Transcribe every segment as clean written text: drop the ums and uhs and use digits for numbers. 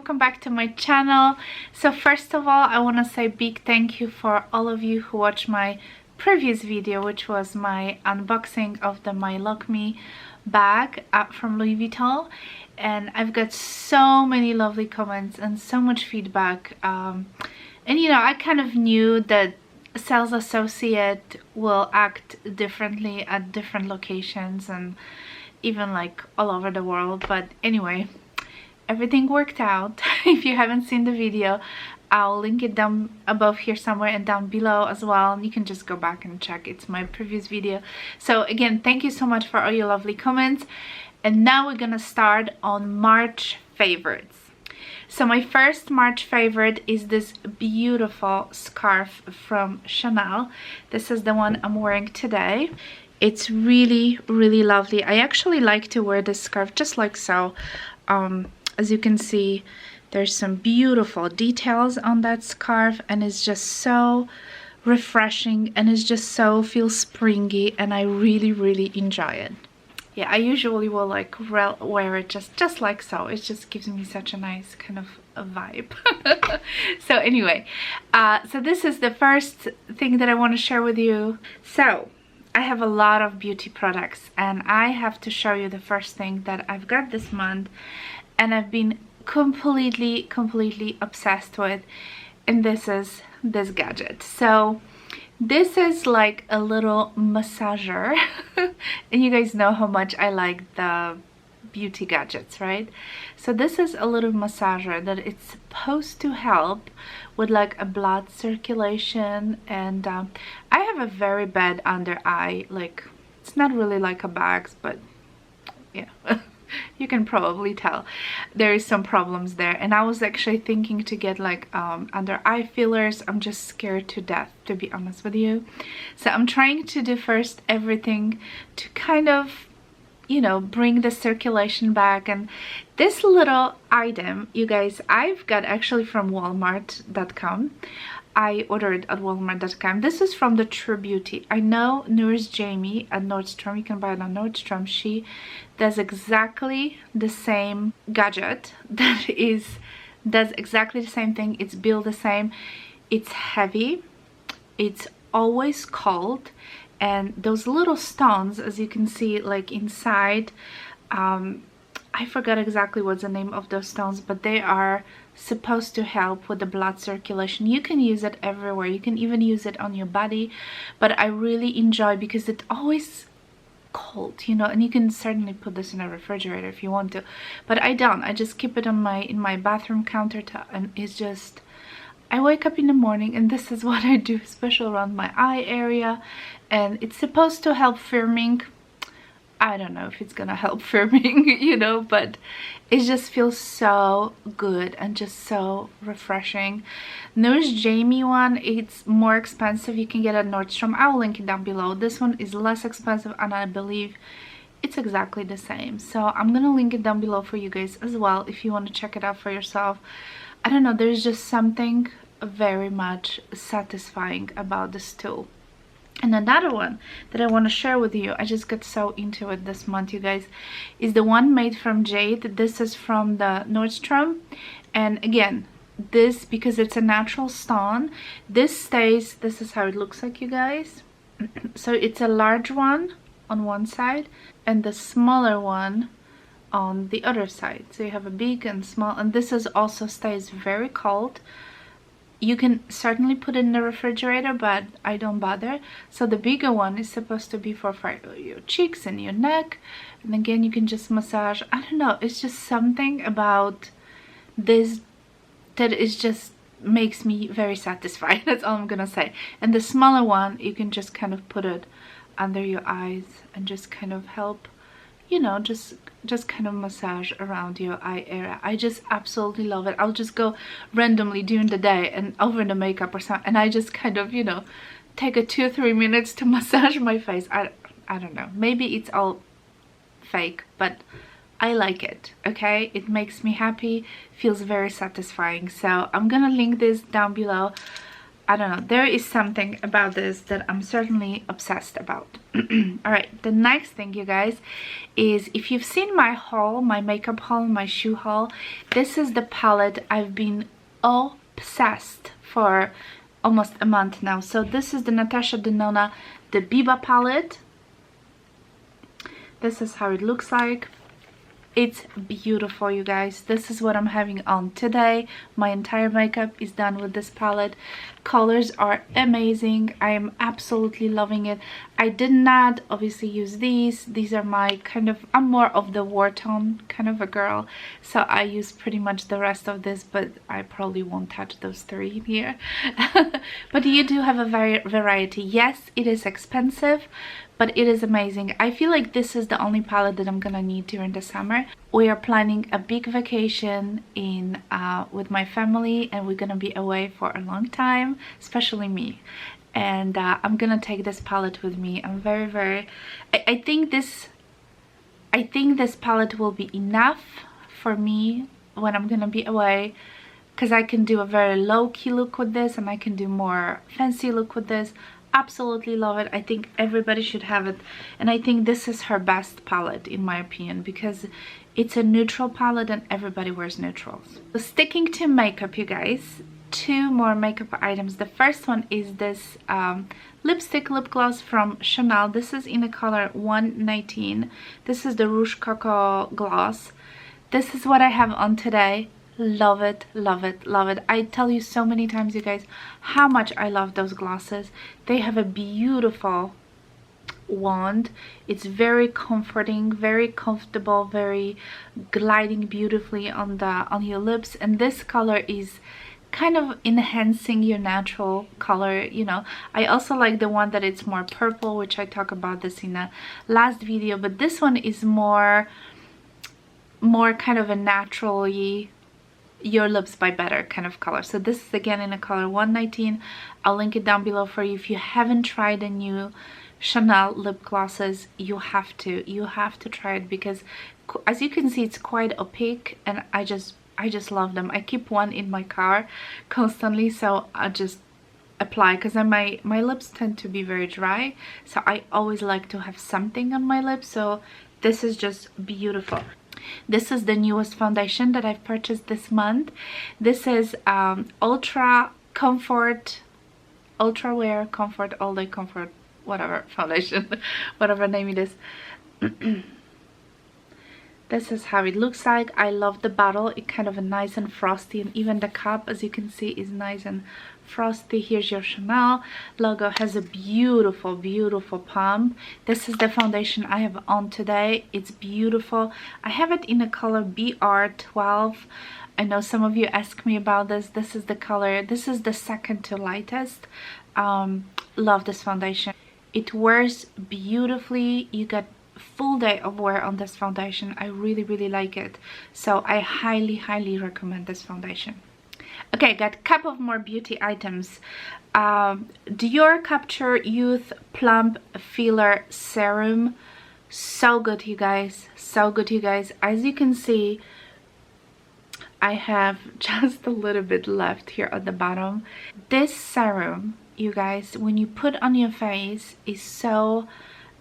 welcome back to my channel. So first of all, I want to say big thank you for all of you who watched my previous video, which was my unboxing of the My Lock Me bag from Louis Vuitton, and I've got so many lovely comments and so much feedback, and you know, I kind of knew that sales associate will act differently at different locations and even like all over the world, but anyway, everything worked out. If you haven't seen the video, I'll link it down above here somewhere and down below as well. You can just go back and check. It's my previous video. So again, thank you so much for all your lovely comments. And now we're gonna start on March favorites. So my first March favorite is this beautiful scarf from Chanel. This is the one I'm wearing today. It's really, really lovely. I actually like to wear this scarf just like so. As you can see, there's some beautiful details on that scarf, and it's just so refreshing, and it's just so feels springy, and I really, really enjoy it. Yeah, I usually will like wear it just like so. It just gives me such a nice kind of a vibe. So anyway, so this is the first thing that I want to share with you. So I have a lot of beauty products, and I have to show you the first thing that I've got this month, and I've been completely obsessed with, and this is this gadget. So this is like a little massager and you guys know how much I like the beauty gadgets, right? So this is a little massager that it's supposed to help with like a blood circulation, and I have a very bad under eye. Like, it's not really like a bag's, but yeah. You can probably tell there is some problems there, and I was actually thinking to get like under eye fillers. I'm just scared to death, to be honest with you. So I'm trying to do first everything to kind of, you know, bring the circulation back. And this little item, you guys, I've got actually from Walmart.com. I ordered at Walmart.com. This is from the True Beauty. I know Nurse Jamie at Nordstrom, you can buy it on Nordstrom. She does exactly the same gadget that does exactly the same thing. It's built the same. It's heavy. It's always cold. And those little stones, as you can see, like inside, I forgot exactly what's the name of those stones, but they are supposed to help with the blood circulation. You can use it everywhere. You can even use it on your body, but I really enjoy because it's always cold, you know, and you can certainly put this in a refrigerator if you want to, but I don't. I just keep it on my bathroom countertop, and it's just, I wake up in the morning and this is what I do, especially around my eye area, and it's supposed to help firming. I don't know if it's gonna help firming, you know, but it just feels so good and just so refreshing. Nurse Jamie one, it's more expensive. You can get at Nordstrom. I will link it down below. This one is less expensive, and I believe it's exactly the same. So I'm gonna link it down below for you guys as well if you want to check it out for yourself. I don't know, there's just something very much satisfying about this tool. And another one that I want to share with you, I just got so into it this month, you guys, is the one made from jade. This is from the Nordstrom, and again, this, because it's a natural stone, this stays, this is how it looks like, you guys. So it's a large one on one side and the smaller one on the other side. So you have a big and small, and this is also stays very cold. You can certainly put it in the refrigerator, but I don't bother. So the bigger one is supposed to be for your cheeks and your neck, and again, you can just massage. I don't know, it's just something about this that is just makes me very satisfied. That's all I'm gonna say. And the smaller one, you can just kind of put it under your eyes and just kind of help, you know, just kind of massage around your eye area. I just absolutely love it. I'll just go randomly during the day and over the makeup or something, and I just kind of, you know, take a 2-3 minutes to massage my face. I don't know, maybe it's all fake, but I like it, okay? It makes me happy, feels very satisfying. So I'm gonna link this down below. I don't know, there is something about this that I'm certainly obsessed about. Alright, the next thing, you guys, is if you've seen my haul, my makeup haul, my shoe haul, this is the palette I've been obsessed for almost a month now. So this is the Natasha Denona, the Biba palette. This is how it looks like. It's beautiful, you guys. This is what I'm having on today. My entire makeup is done with this palette. Colors are amazing. I am absolutely loving it. I did not obviously use these. These are my kind of, I'm more of the war tone kind of a girl, so I use pretty much the rest of this, but I probably won't touch those three here. But you do have a variety. Yes, it is expensive, but it is amazing. I feel like this is the only palette that I'm gonna need during the summer. We are planning a big vacation in with my family, and we're gonna be away for a long time, especially me. And I'm gonna take this palette with me. I'm very I think this palette will be enough for me when I'm gonna be away, because I can do a very low-key look with this, and I can do more fancy look with this. Absolutely love it. I think everybody should have it, and I think this is her best palette in my opinion, because it's a neutral palette and everybody wears neutrals. So sticking to makeup, you guys, two more makeup items. The first one is this lipstick lip gloss from Chanel. This is in the color 119. This is the Rouge Coco gloss. This is what I have on today. Love it, love it, love it. I tell you so many times, you guys, how much I love those glosses. They have a beautiful wand. It's very comforting, very comfortable, very gliding beautifully on your lips, and this color is kind of enhancing your natural color, you know. I also like the one that it's more purple, which I talked about this in the last video, but this one is more kind of a naturally your lips by better kind of color. So this is again in a color 119. I'll link it down below for you. If you haven't tried the new Chanel lip glosses, you have to try it, because as you can see, it's quite opaque, and I just love them. I keep one in my car constantly, so I just apply, because my lips tend to be very dry, so I always like to have something on my lips. So this is just beautiful. This is the newest foundation that I've purchased this month. This is Ultra Wear Comfort All Day Comfort, whatever foundation, whatever name it is. This is how it looks like. I love the bottle. It's kind of a nice and frosty, and even the cup, as you can see, is nice and frosty. Here's your Chanel logo. Has a beautiful pump. This is the foundation I have on today. It's beautiful. I have it in the color BR12. I know some of you ask me about this. This is the color. This is the second to lightest. Love this foundation. It wears beautifully. You get full day of wear on this foundation. I really like it, so I highly recommend this foundation. Okay, got a couple of more beauty items. Dior Capture Youth Plump Filler Serum. So good, you guys, so good, you guys. As you can see, I have just a little bit left here at the bottom. This serum, you guys, when you put on your face, is so,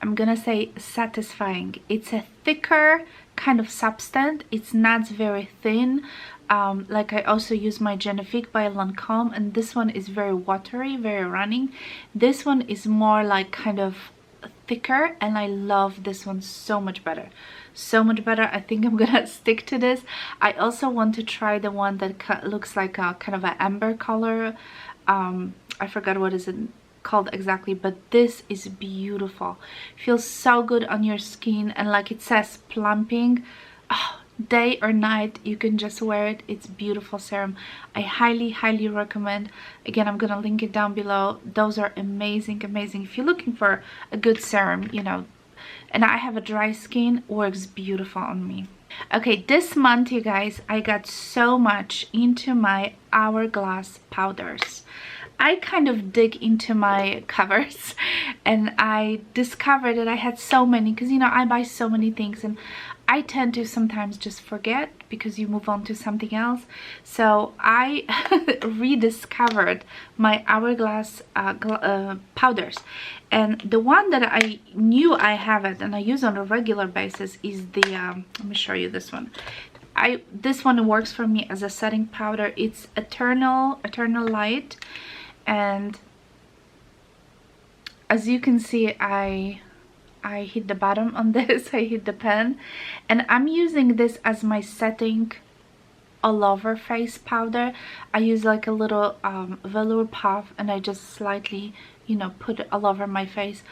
I'm gonna say, satisfying. It's a thicker kind of substance. It's not very thin. Like I also use my Genifique by Lancome, and this one is very watery, very running. This one is more like kind of thicker, and I love this one so much better. So much better. I think I'm gonna stick to this. I also want to try the one that looks like a kind of an amber color. I forgot what is it called exactly, but this is beautiful. Feels so good on your skin, and like it says, plumping. Oh, day or night, you can just wear it. It's beautiful serum. I highly recommend. Again, I'm gonna link it down below. Those are amazing if you're looking for a good serum, you know. And I have a dry skin, works beautiful on me. Okay, this month, you guys, I got so much into my Hourglass powders. I kind of dig into my covers, and I discovered that I had so many, because you know I buy so many things, and I tend to sometimes just forget because you move on to something else. So I rediscovered my Hourglass powders, and the one that I knew I have it and I use on a regular basis is the let me show you this one. This one works for me as a setting powder. It's Eternal Light, and as you can see, I hit the bottom on this. I hit the pen, and I'm using this as my setting all over face powder. I use like a little velour puff, and I just slightly, you know, put it all over my face.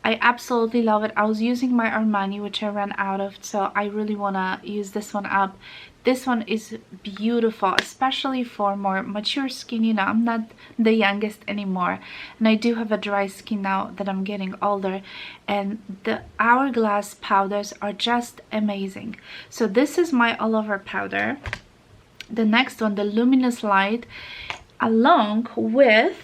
I absolutely love it. I was using my Armani, which I ran out of, so I really want to use this one up. This one is beautiful, especially for more mature skin. You know, I'm not the youngest anymore, and I do have a dry skin now that I'm getting older, and the Hourglass powders are just amazing. So this is my all over powder. The next one, the Luminous Light, along with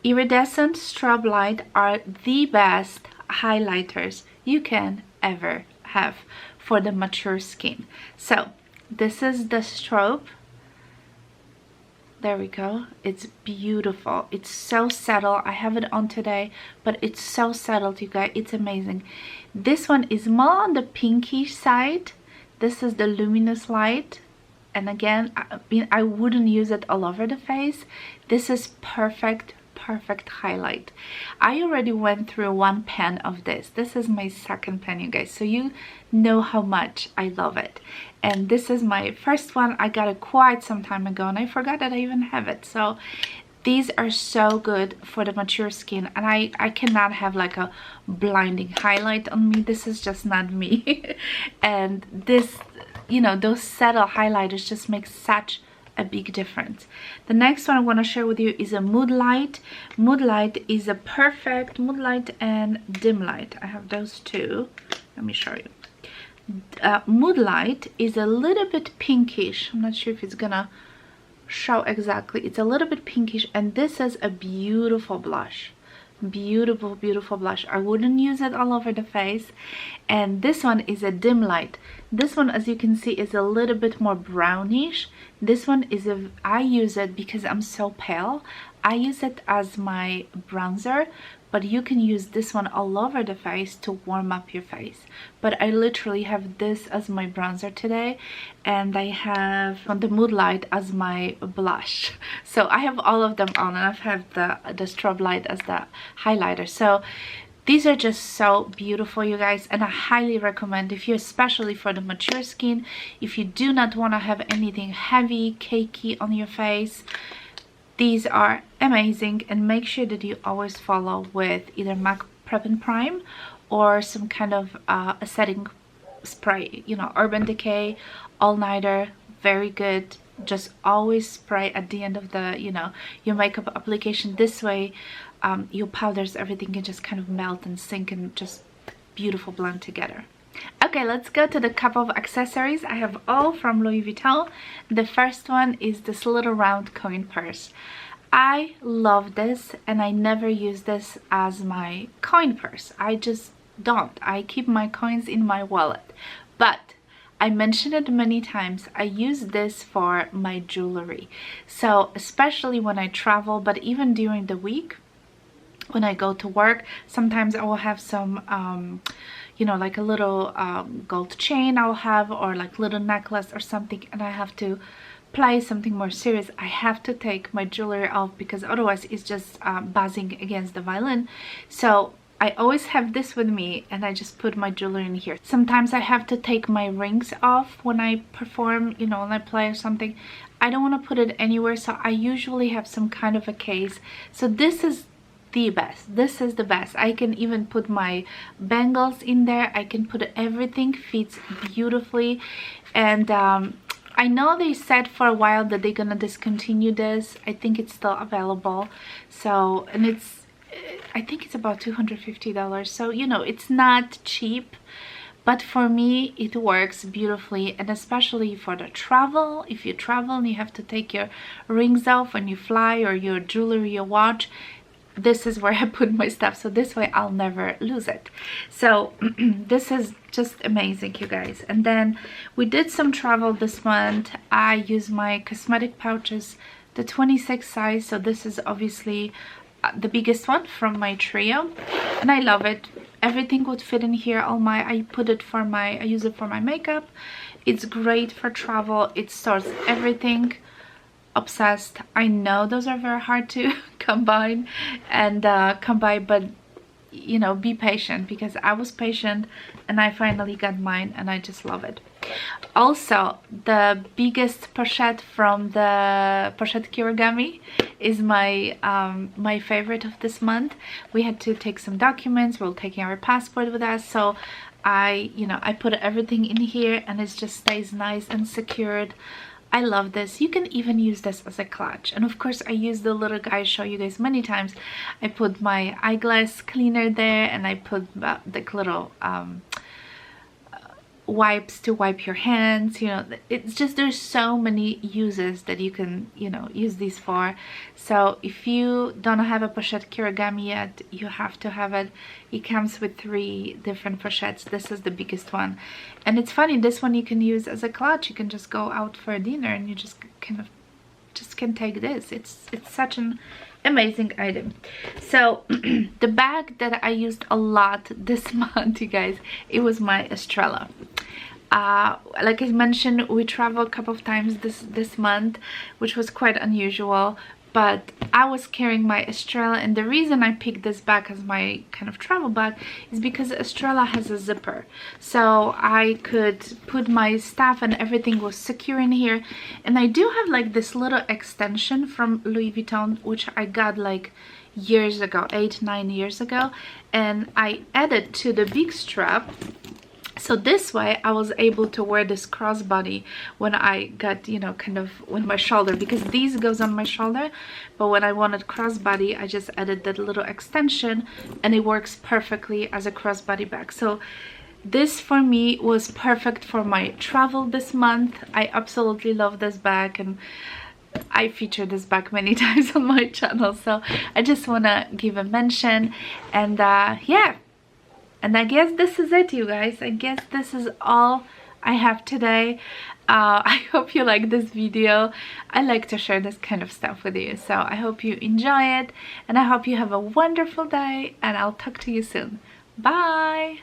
Iridescent Strobe Light, are the best highlighters you can ever have for the mature skin. So this is the strobe. There we go. It's beautiful. It's so subtle. I have it on today, but it's so subtle, you guys. It's amazing. This one is more on the pinkish side. This is the Luminous Light, and again, I wouldn't use it all over the face. This is perfect highlight. I already went through one pen of this. This is my second pen, you guys, so you know how much I love it. And this is my first one. I got it quite some time ago, and I forgot that I even have it. So these are so good for the mature skin, and I cannot have like a blinding highlight on me. This is just not me. And this, you know, those subtle highlighters just make such a big difference. The next one I want to share with you is a Mood Light. Mood Light is a perfect Mood Light and Dim Light. I have those two. Let me show you. Mood Light is a little bit pinkish. I'm not sure if it's gonna show exactly. It's a little bit pinkish, and this is a beautiful blush. Beautiful blush. I wouldn't use it all over the face. And this one is a Dim Light. This one, as you can see, is a little bit more brownish. This one is I use it because I'm so pale. I use it as my bronzer, but you can use this one all over the face to warm up your face. But I literally have this as my bronzer today, and I have on the Mood Light as my blush. So I have all of them on, and I've had the Strobe Light as the highlighter. So these are just so beautiful, you guys, and I highly recommend, if you, especially for the mature skin, if you do not want to have anything heavy, cakey on your face, these are amazing. And make sure that you always follow with either MAC Prep and Prime or some kind of a setting spray. You know, Urban Decay All Nighter, very good. Just always spray at the end of the, you know, your makeup application. This way your powders, everything can just kind of melt and sink and just beautiful blend together. Okay, let's go to the cup of accessories. I have all from Louis Vuitton. The first one is this little round coin purse. I love this, and I never use this as my coin purse. I just don't. I keep my coins in my wallet. But I mentioned it many times, I use this for my jewelry. So especially when I travel, but even during the week when I go to work, sometimes I will have some you know, like a little gold chain I'll have, or like little necklace or something, and I have to play something more serious. I have to take my jewelry off because otherwise it's just buzzing against the violin. So I always have this with me, and I just put my jewelry in here. Sometimes I have to take my rings off when I perform, you know, when I play or something. I don't want to put it anywhere, so I usually have some kind of a case. So this is the best. This is the best. I can even put my bangles in there. I can put everything, fits beautifully. And I know they said for a while that they're gonna discontinue this. I think it's still available. So, and it's, I think it's about $250. So, you know, it's not cheap, but for me it works beautifully. And especially for the travel, if you travel and you have to take your rings off when you fly, or your jewelry, your watch, this is where I put my stuff, so this way I'll never lose it. So this is just amazing, you guys. And then we did some travel this month. I use my cosmetic pouches, the 26 size, so this is obviously the biggest one from my trio, and I love it. Everything would fit in here. I use it for my makeup. It's great for travel. It stores everything. Obsessed. I know those are very hard to combine and come by, but you know, be patient, because I was patient and I finally got mine and I just love it. Also, the biggest pochette from the Pochette Kirigami is my my favorite of this month. We had to take some documents. We're taking our passport with us, so I put everything in here and it just stays nice and secured. I love this. You can even use this as a clutch, and of course I use the little guy I show you guys many times. I put my eyeglass cleaner there, and I put the little wipes to wipe your hands. You know, it's just, there's so many uses that you can, you know, use these for. So if you don't have a Pochette Kirigami yet, you have to have it. It comes with 3 different pochettes. This is the biggest one, and it's funny, this one you can use as a clutch. You can just go out for a dinner and you just can take this. It's such an amazing item. So the bag that I used a lot this month, you guys, it was my Estrella. Like I mentioned, we traveled a couple of times this month, which was quite unusual, but I was carrying my Estrella, and the reason I picked this bag as my kind of travel bag is because Estrella has a zipper, so I could put my stuff and everything was secure in here. And I do have like this little extension from Louis Vuitton, which I got like years ago, 8-9 years ago, and I added to the big strap. So this way I was able to wear this crossbody when I got, you know, kind of with my shoulder, because these goes on my shoulder, but when I wanted crossbody I just added that little extension and it works perfectly as a crossbody bag. So this for me was perfect for my travel this month. I absolutely love this bag, and I featured this bag many times on my channel, so I just want to give a mention. And yeah. And I guess this is it, you guys. I guess this is all I have today. I hope you like this video. I like to share this kind of stuff with you, so I hope you enjoy it, and I hope you have a wonderful day, and I'll talk to you soon. Bye!